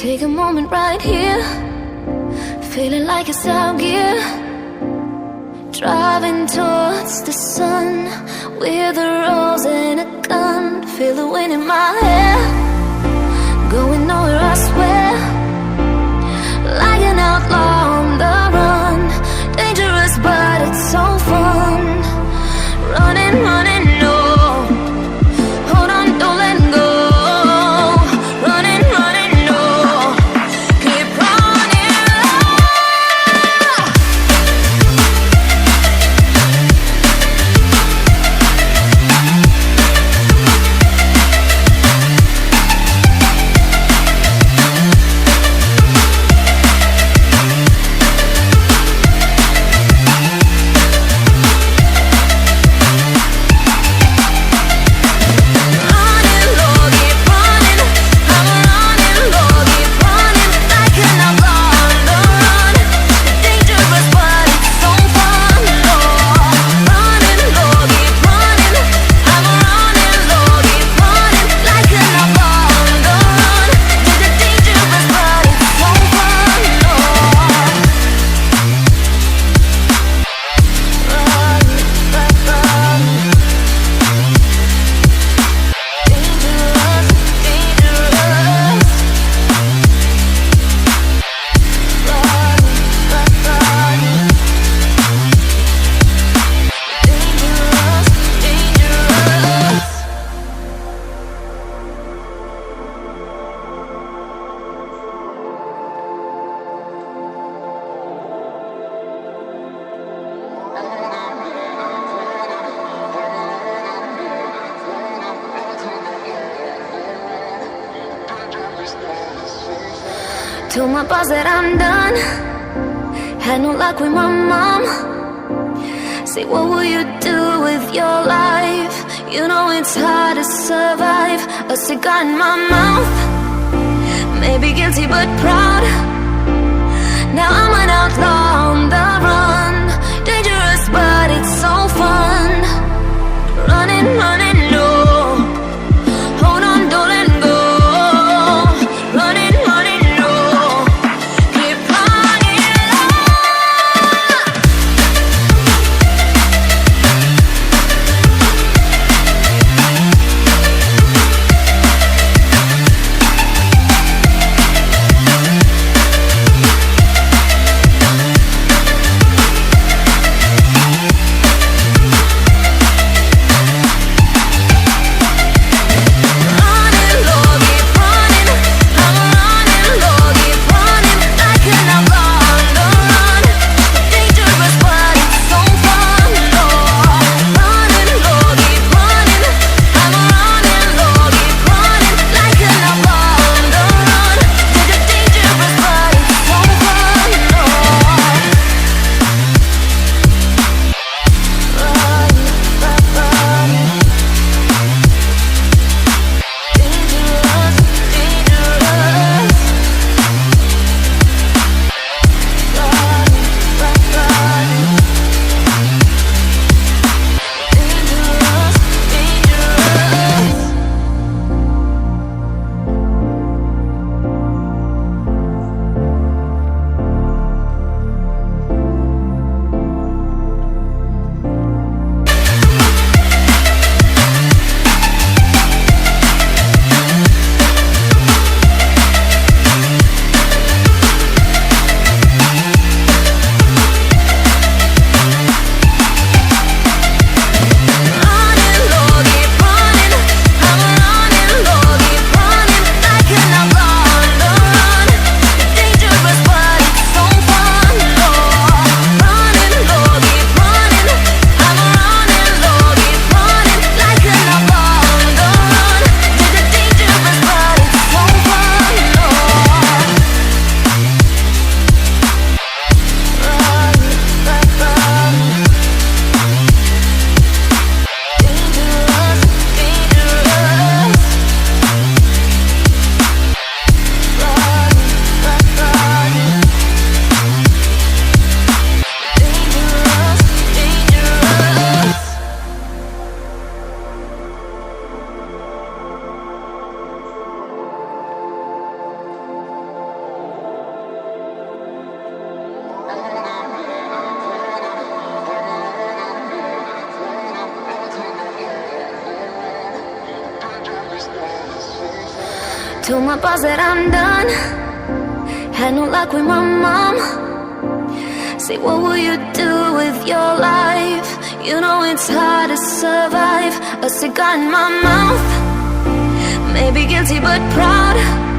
Take a moment right here, feeling like it's out gear. Driving towards the sun with a rose and a gun. Feel the wind in my hair, going nowhere I swear. Like an outlaw on the run, dangerous but it's so fun. Running, running, no, hold on, don't let go. Running, running, no, keep running. Told my boss that I'm done. Had no luck with my mom. Say, what will you do with your life? You know it's hard to survive. A cigar in my mouth, maybe guilty but proud. Now I'm an outlaw on the run. Dangerous but it's so fun. Running, running, no, hold on, don't let go. Running, running, no, keep running. Told my boss that I'm done. Had no luck with my mom. Say, what will you do with your life? You know it's hard to survive. A cigar in my mouth, maybe guilty but proud.